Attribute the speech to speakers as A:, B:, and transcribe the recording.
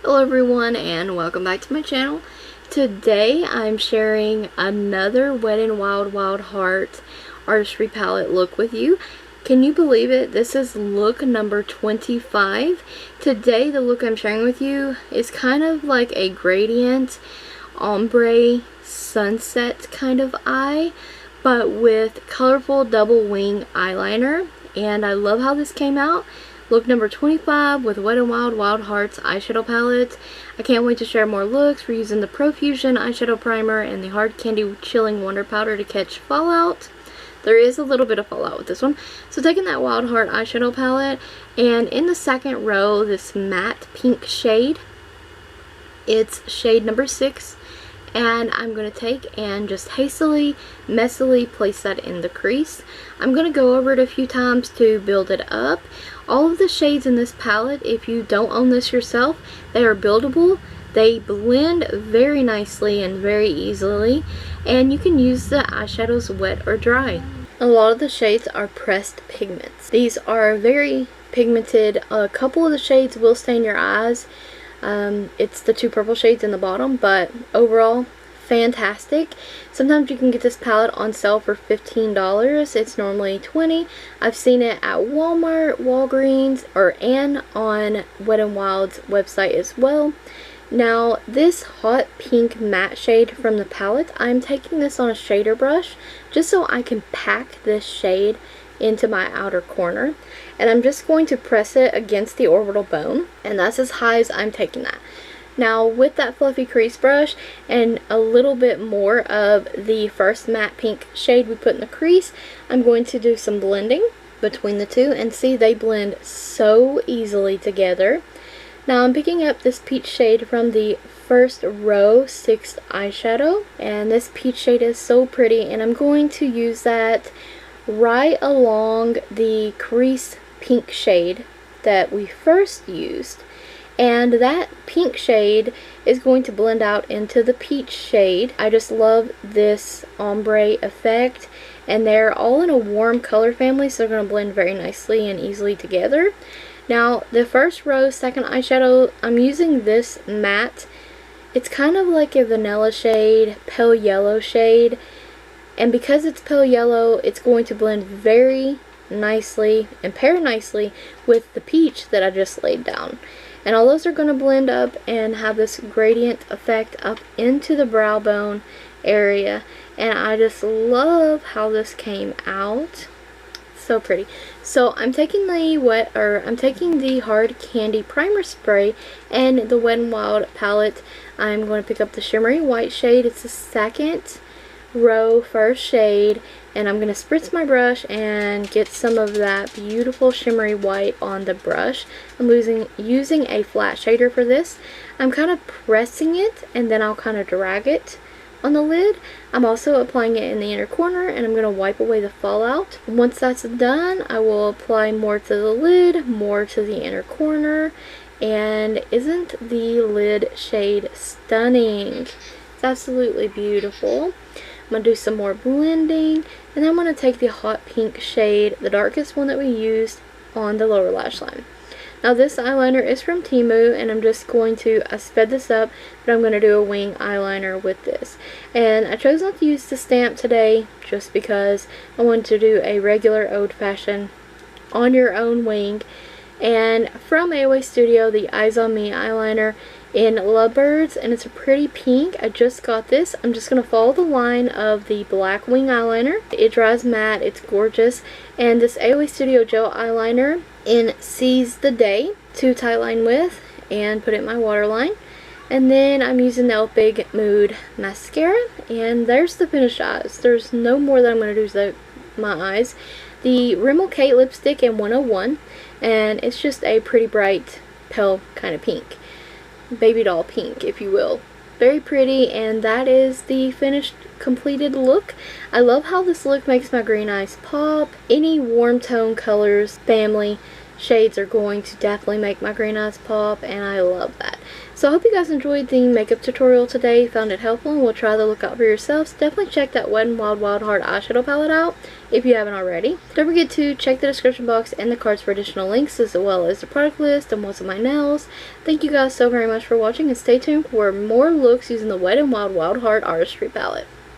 A: Hello everyone and welcome back to my channel. Today I'm sharing another Wet n Wild Wild Heart Artistry palette look with you. Can you believe it? This is look number 25. Today the look I'm sharing with you is kind of like a gradient, ombre, sunset kind of eye, but with colorful double wing eyeliner. And I love how this came out. Look number 25 with Wet n Wild Wild Hearts eyeshadow palette. I can't wait to share more looks. We're using the Profusion eyeshadow primer and the Hard Candy Chilling Wonder Powder to catch fallout. There is a little bit of fallout with this one. So taking that Wild Heart eyeshadow palette, and in the second row, this matte pink shade. It's shade number 6. And I'm going to take and just hastily, messily place that in the crease. I'm going to go over it a few times to build it up. All of the shades in this palette, if you don't own this yourself, they are buildable. They blend very nicely and very easily. And you can use the eyeshadows wet or dry. A lot of the shades are pressed pigments. These are very pigmented. A couple of the shades will stain your eyes. It's the two purple shades in the bottom, but overall fantastic. Sometimes you can get this palette on sale for $15. It's normally $20. I've seen it at Walmart, Walgreens, and on Wet n Wild's website as well. Now this hot pink matte shade from the palette, I'm taking this on a shader brush just so I can pack this shade into my outer corner, and I'm just going to press it against the orbital bone, and that's as high as I'm taking that. Now with that fluffy crease brush and a little bit more of the first matte pink shade we put in the crease, I'm going to do some blending between the two, and see, they blend so easily together. Now I'm picking up this peach shade from the first row 6th eyeshadow, and this peach shade is so pretty, and I'm going to use that right along the crease pink shade that we first used, and that pink shade is going to blend out into the peach shade. I just love this ombre effect, and they're all in a warm color family, so they're going to blend very nicely and easily together. Now the first row 2nd eyeshadow, I'm using this matte. It's kind of like a vanilla shade, pale yellow shade. And because it's pale yellow, it's going to blend very nicely and pair nicely with the peach that I just laid down. And all those are going to blend up and have this gradient effect up into the brow bone area. And I just love how this came out. So pretty. So I'm taking the Hard Candy Primer Spray and the Wet n Wild palette. I'm going to pick up the shimmery white shade. It's the second row first shade, and I'm going to spritz my brush and get some of that beautiful shimmery white on the brush. I'm using a flat shader for this. I'm kind of pressing it, and then I'll kind of drag it on the lid. I'm also applying it in the inner corner, and I'm going to wipe away the fallout. Once that's done, I will apply more to the lid, more to the inner corner. And isn't the lid shade stunning? It's absolutely beautiful. I'm going to do some more blending, and then I'm going to take the hot pink shade, the darkest one that we used, on the lower lash line. Now this eyeliner is from Temu, and I'm just going to, I sped this up, but I'm going to do a wing eyeliner with this. And I chose not to use the stamp today just because I wanted to do a regular old-fashioned on your own wing. And from AOA Studio, the Eyes on Me eyeliner in Lovebirds, and it's a pretty pink. I just got this. I'm just going to follow the line of the black wing eyeliner. It dries matte. It's gorgeous. And this AOA Studio gel eyeliner in Seize the Day to tightline with and put it in my waterline. And then I'm using the e.l.f. Big Mood mascara, and there's the finished eyes. There's no more that I'm going to do to my eyes. The Rimmel Kate lipstick in 101, and it's just a pretty bright pale kind of pink. Baby doll pink, if you will. Very pretty, and that is the finished completed look. I love how this look makes my green eyes pop. Any warm tone colors family shades are going to definitely make my green eyes pop, and I love that. So I hope you guys enjoyed the makeup tutorial today, found it helpful, and will try the look out for yourselves. Definitely check that Wet n Wild Wild Heart eyeshadow palette out if you haven't already. Don't forget to check the description box and the cards for additional links, as well as the product list and what's on my nails. Thank you guys so very much for watching, and stay tuned for more looks using the Wet n Wild Wild Heart Artistry palette.